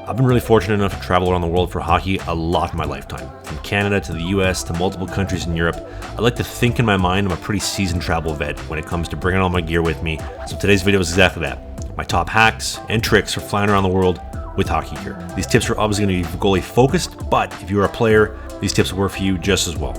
I've been really fortunate enough to travel around the world for hockey a lot in my lifetime. From Canada to the US to multiple countries in Europe, I like to think in my mind I'm a pretty seasoned travel vet when it comes to bringing all my gear with me. So today's video is exactly that. My top hacks and tricks for flying around the world with hockey gear. These tips are obviously going to be goalie focused, but if you're a player, these tips will work for you just as well.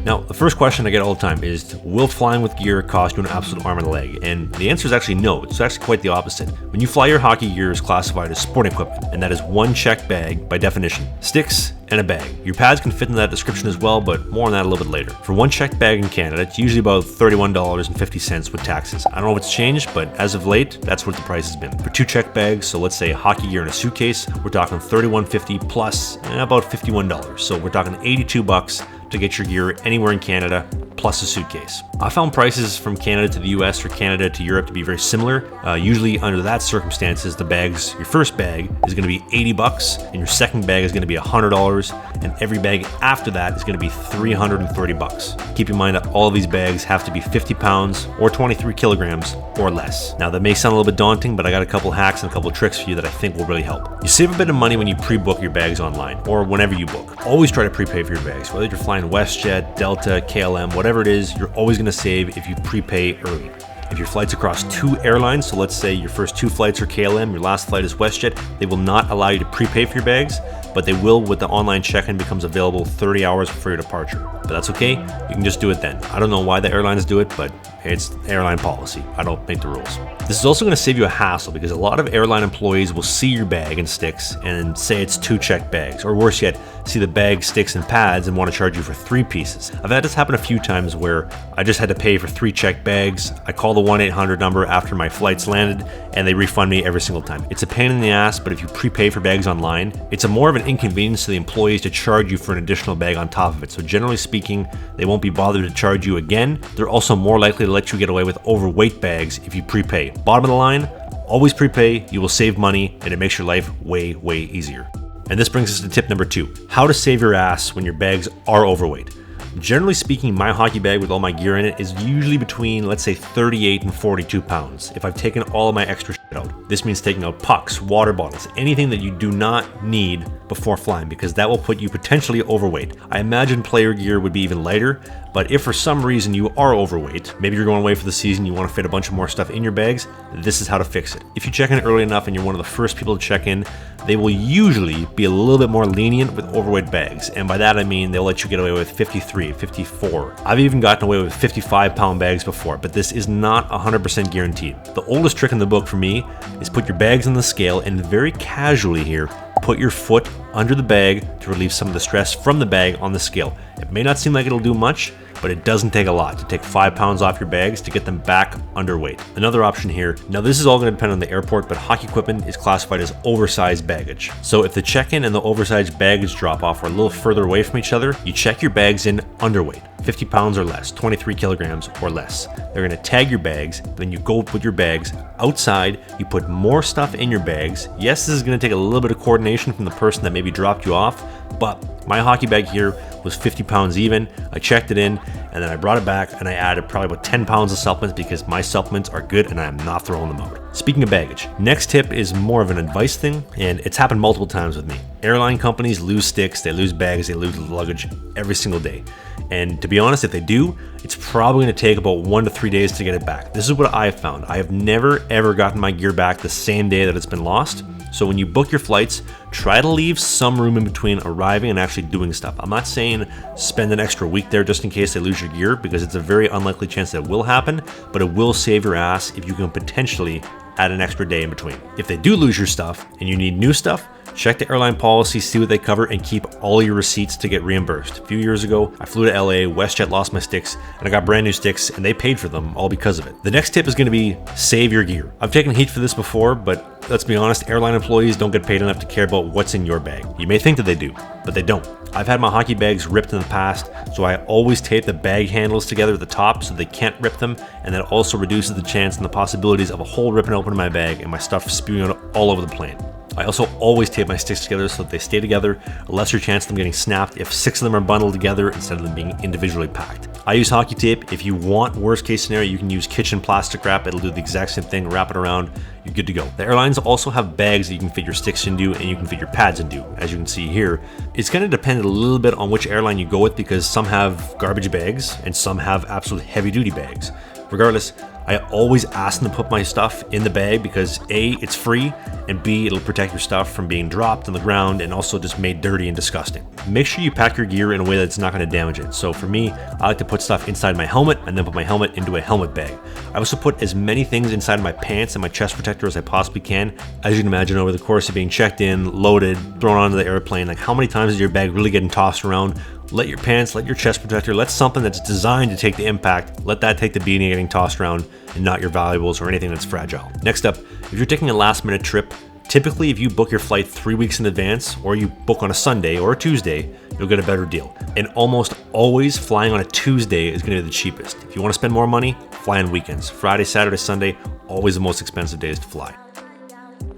Now, the first question I get all the time is, will flying with gear cost you an absolute arm and a leg? And the answer is actually no. It's actually quite the opposite. When you fly, your hockey gear is classified as sporting equipment, and that is one checked bag by definition. Sticks and a bag. Your pads can fit in that description as well, but more on that a little bit later. For one checked bag in Canada, it's usually about $31.50 with taxes. I don't know if it's changed, but as of late, that's what the price has been. For two checked bags, so let's say hockey gear in a suitcase, we're talking $31.50 plus about $51. So we're talking $82 to get your gear anywhere in Canada, plus a suitcase. I found prices from Canada to the US or Canada to Europe to be very similar. Usually under that circumstances, the bags, your first bag is gonna be $80 and your second bag is gonna be $100, and every bag after that is gonna be $330. Keep in mind that all of these bags have to be 50 pounds or 23 kilograms or less. Now that may sound a little bit daunting, but I got a couple hacks and a couple tricks for you that I think will really help. You save a bit of money when you pre-book your bags online or whenever you book. Always try to prepay for your bags, whether you're flying WestJet, Delta, KLM, whatever it is, you're always gonna save if you prepay early. If your flight's across two airlines, so let's say your first two flights are KLM, your last flight is WestJet, they will not allow you to prepay for your bags, but they will with the online check-in becomes available 30 hours before your departure. But that's okay, you can just do it then. I don't know why the airlines do it, but it's airline policy. I don't make the rules. This is also gonna save you a hassle because a lot of airline employees will see your bag and sticks and say it's two checked bags, or worse yet, see the bag, sticks, and pads and want to charge you for 3 pieces. I've had this happen a few times where I just had to pay for 3 checked bags. I call the 1-800 number after my flight's landed and they refund me every single time. It's a pain in the ass, but if you prepay for bags online, it's a more of an inconvenience to the employees to charge you for an additional bag on top of it. So generally speaking, they won't be bothered to charge you again. They're also more likely to let you get away with overweight bags if you prepay. Bottom of the line, always prepay, you will save money and it makes your life way, way easier. And this brings us to tip number 2, how to save your ass when your bags are overweight. Generally speaking, my hockey bag with all my gear in it is usually between, let's say, 38 and 42 pounds if I've taken all of my extra shit out. This means taking out pucks, water bottles, anything that you do not need before flying, because that will put you potentially overweight. I imagine player gear would be even lighter, but if for some reason you are overweight, maybe you're going away for the season, you want to fit a bunch of more stuff in your bags, this is how to fix it. If you check in early enough and you're one of the first people to check in, they will usually be a little bit more lenient with overweight bags. And by that I mean they'll let you get away with 53, 54. I've even gotten away with 55-pound bags before, but this is not 100% guaranteed. The oldest trick in the book for me is put your bags on the scale and very casually here, put your foot under the bag to relieve some of the stress from the bag on the scale. It may not seem like it'll do much, but it doesn't take a lot to take 5 pounds off your bags to get them back underweight. Another option here, now this is all going to depend on the airport, but hockey equipment is classified as oversized baggage. So if the check-in and the oversized baggage drop-off are a little further away from each other, you check your bags in underweight, 50 pounds or less, 23 kilograms or less. They're going to tag your bags, then you go put your bags outside, you put more stuff in your bags. Yes, this is going to take a little bit of coordination from the person that maybe dropped you off, but my hockey bag here was 50 pounds even. I checked it in and then I brought it back and I added probably about 10 pounds of supplements because my supplements are good and I'm not throwing them out. Speaking of baggage, next tip is more of an advice thing, and it's happened multiple times with me. Airline companies lose sticks, they lose bags, they lose luggage every single day. And to be honest, if they do, it's probably going to take about 1 to 3 days to get it back. This is what I have found. I have never ever gotten my gear back the same day that it's been lost. So when you book your flights, try to leave some room in between arriving and actually doing stuff. I'm not saying spend an extra week there just in case they lose your gear, because it's a very unlikely chance that will happen, but it will save your ass if you can potentially add an extra day in between. If they do lose your stuff and you need new stuff, check the airline policy, see what they cover, and keep all your receipts to get reimbursed. A few years ago, I flew to LA, WestJet lost my sticks, and I got brand new sticks, and they paid for them all because of it. The next tip is going to be save your gear. I've taken heat for this before, but let's be honest, airline employees don't get paid enough to care about what's in your bag. You may think that they do, but they don't. I've had my hockey bags ripped in the past, so I always tape the bag handles together at the top so they can't rip them, and that also reduces the chance and the possibilities of a hole ripping open in my bag and my stuff spewing out all over the plane. I also always tape my sticks together so that they stay together, a lesser chance of them getting snapped if 6 of them are bundled together instead of them being individually packed. I use hockey tape. If you want worst case scenario, you can use kitchen plastic wrap. It'll do the exact same thing, wrap it around, you're good to go. The Airlines also have bags that you can fit your sticks into and you can fit your pads into, as you can see here. It's going to depend a little bit on which airline you go with because some have garbage bags and some have absolute heavy duty bags. Regardless, I always ask them to put my stuff in the bag because A, it's free, and B, it'll protect your stuff from being dropped on the ground and also just made dirty and disgusting. Make sure you pack your gear in a way that's not going to damage it. So for me, I like to put stuff inside my helmet and then put my helmet into a helmet bag. I also put as many things inside my pants and my chest protector as I possibly can. As you can imagine, over the course of being checked in, loaded, thrown onto the airplane, like how many times is your bag really getting tossed around? Let your pants, let your chest protector, let something that's designed to take the impact, let that take the beating getting tossed around and not your valuables or anything that's fragile. Next up, if you're taking a last minute trip, typically if you book your flight 3 weeks in advance or you book on a Sunday or a Tuesday, you'll get a better deal. And almost always flying on a Tuesday is going to be the cheapest. If you want to spend more money, fly on weekends. Friday, Saturday, Sunday, always the most expensive days to fly.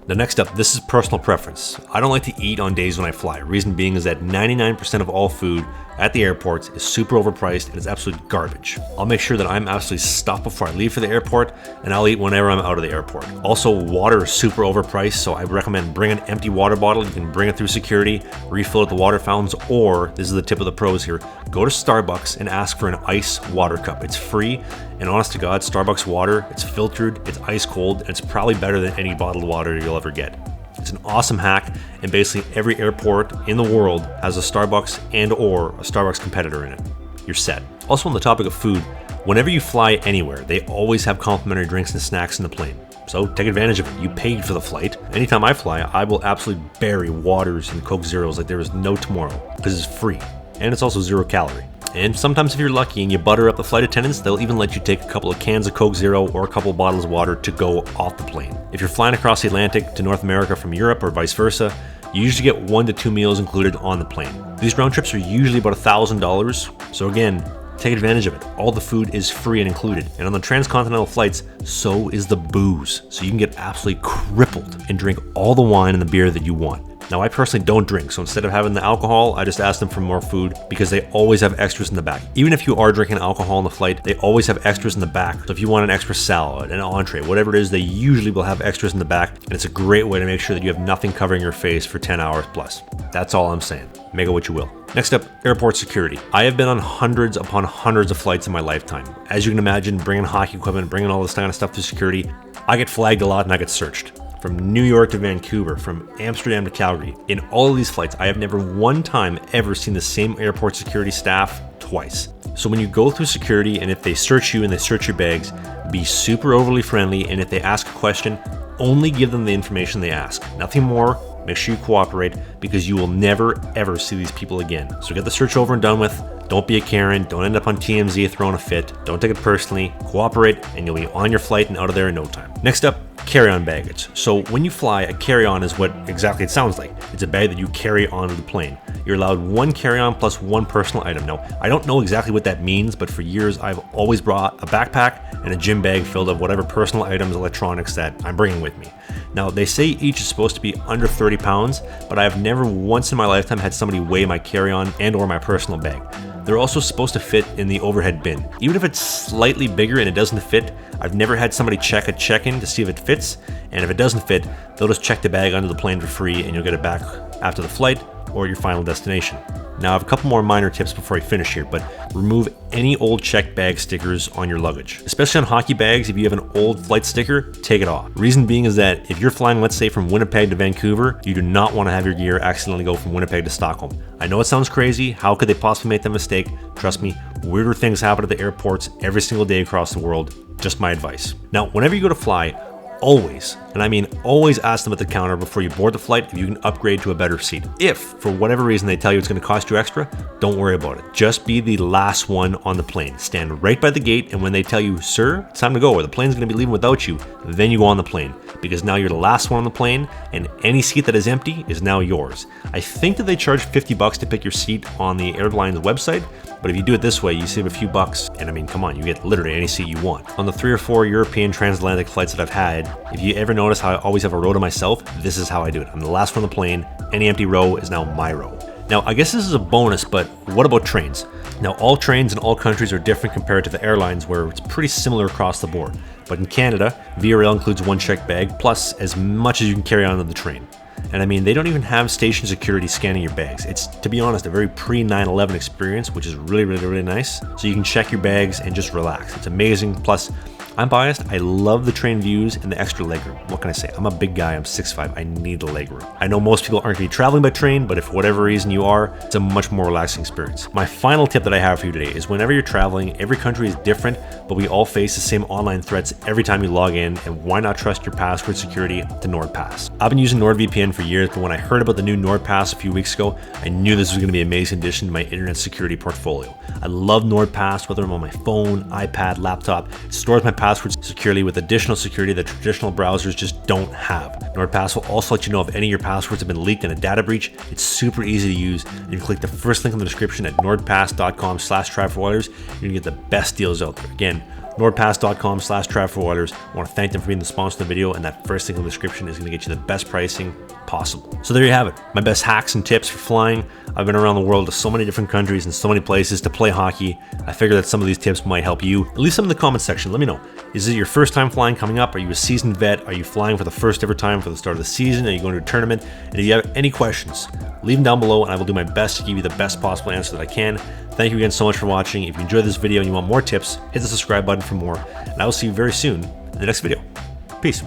Now next up, this is personal preference. I don't like to eat on days when I fly. Reason being is that 99% of all food at the airports is super overpriced and it's absolute garbage. I'll make sure that I'm absolutely stuffed before I leave for the airport, and I'll eat whenever I'm out of the airport. Also, water is super overpriced, so I recommend bring an empty water bottle. You can bring it through security, refill at the water fountains, or, this is the tip of the pros here, go to Starbucks and ask for an ice water cup. It's free, and honest to God, Starbucks water, it's filtered, it's ice cold, and it's probably better than any bottled water you'll ever get. It's an awesome hack, and basically every airport in the world has a Starbucks and or a Starbucks competitor in it. You're set. Also on the topic of food, whenever you fly anywhere, they always have complimentary drinks and snacks in the plane. So take advantage of it. You paid for the flight. Anytime I fly, I will absolutely bury waters and Coke Zeros like there is no tomorrow because it's free and it's also 0 calorie. And sometimes if you're lucky and you butter up the flight attendants, they'll even let you take a couple of cans of Coke Zero or a couple of bottles of water to go off the plane. If you're flying across the Atlantic to North America from Europe or vice versa, you usually get 1 to 2 meals included on the plane. These round trips are usually about $1,000. So again, take advantage of it. All the food is free and included. And on the transcontinental flights, so is the booze. So you can get absolutely crippled and drink all the wine and the beer that you want. Now, I personally don't drink, so instead of having the alcohol, I just ask them for more food because they always have extras in the back. Even if you are drinking alcohol on the flight, they always have extras in the back. So if you want an extra salad, an entree, whatever it is, they usually will have extras in the back, and it's a great way to make sure that you have nothing covering your face for 10 hours plus. That's all I'm saying. Make it what you will. Next up, airport security. I have been on hundreds upon hundreds of flights in my lifetime. As you can imagine, bringing hockey equipment, bringing all this kind of stuff through security, I get flagged a lot and I get searched. From New York to Vancouver, from Amsterdam to Calgary. In all of these flights, I have never one time ever seen the same airport security staff twice. So when you go through security and if they search you and they search your bags, be super overly friendly, and if they ask a question, only give them the information they ask. Nothing more. Make sure you cooperate because you will never ever see these people again. So get the search over and done with. Don't be a Karen. Don't end up on TMZ throwing a fit. Don't take it personally. Cooperate and you'll be on your flight and out of there in no time. Next up, carry-on baggage. So when you fly, a carry-on is what exactly it sounds like. It's a bag that you carry onto the plane. You're allowed 1 carry-on plus 1 personal item. Now, I don't know exactly what that means, but for years I've always brought a backpack and a gym bag filled of whatever personal items, electronics that I'm bringing with me. Now, they say each is supposed to be under 30 pounds, but I have never once in my lifetime had somebody weigh my carry-on and or my personal bag. They're also supposed to fit in the overhead bin. Even if it's slightly bigger and it doesn't fit, I've never had somebody check a check-in to see if it fits, and if it doesn't fit, they'll just check the bag under the plane for free and you'll get it back after the flight or your final destination. Now, I have a couple more minor tips before I finish here, but remove any old checked bag stickers on your luggage. Especially on hockey bags, if you have an old flight sticker, take it off. Reason being is that if you're flying, let's say, from Winnipeg to Vancouver, you do not want to have your gear accidentally go from Winnipeg to Stockholm. I know it sounds crazy. How could they possibly make that mistake? Trust me, weirder things happen at the airports every single day across the world. Just my advice. Now, whenever you go to fly, always, and I mean always, ask them at the counter before you board the flight if you can upgrade to a better seat. If, for whatever reason, they tell you it's going to cost you extra, don't worry about it. Just be the last one on the plane. Stand right by the gate, and when they tell you, sir, it's time to go, or the plane's going to be leaving without you, then you go on the plane. Because now you're the last one on the plane, and any seat that is empty is now yours. I think that they charge $50 to pick your seat on the airline's website, but if you do it this way, you save a few bucks, and I mean, come on, you get literally any seat you want. On the 3 or 4 European transatlantic flights that I've had, If you ever notice how I always have a row to myself, this is how I do it. I'm the last one on the plane. Any empty row is now my row. Now, I guess this is a bonus, but what about trains? Now, all trains in all countries are different compared to the airlines, where it's pretty similar across the board. But in Canada, VRL includes one checked bag, plus as much as you can carry onto the train. And I mean, they don't even have station security scanning your bags. It's, to be honest, a very pre-9/11 experience, which is really nice. So you can check your bags and just relax. It's amazing. Plus, I'm biased. I love the train views and the extra legroom. What can I say? I'm a big guy. I'm 6'5". I need the legroom. I know most people aren't going to be traveling by train, but if for whatever reason you are, it's a much more relaxing experience. My final tip that I have for you today is whenever you're traveling, every country is different, but we all face the same online threats every time you log in, and why not trust your password security to NordPass? I've been using NordVPN for years, but when I heard about the new NordPass a few weeks ago, I knew this was going to be an amazing addition to my internet security portfolio. I love NordPass, whether I'm on my phone, iPad, laptop. It stores my passwords securely with additional security that traditional browsers just don't have. NordPass will also let you know if any of your passwords have been leaked in a data breach. It's super easy to use. You can click the first link in the description at nordpass.com/TravForWilders. You're gonna get the best deals out there. Again, nordpass.com/TravForWilders. I want to thank them for being the sponsor of the video, and that first link in the description is going to get you the best pricing possible. So there you have it, my best hacks and tips for flying. I've been around the world to so many different countries and so many places to play hockey. I figure that some of these tips might help you. Leave some in the comment section. Let me know. Is it your first time flying coming up? Are you a seasoned vet? Are you flying for the first ever time for the start of the season? Are you going to a tournament? And if you have any questions, leave them down below and I will do my best to give you the best possible answer that I can. Thank you again so much for watching. If you enjoyed this video and you want more tips, hit the subscribe button for more. And I will see you very soon in the next video. Peace.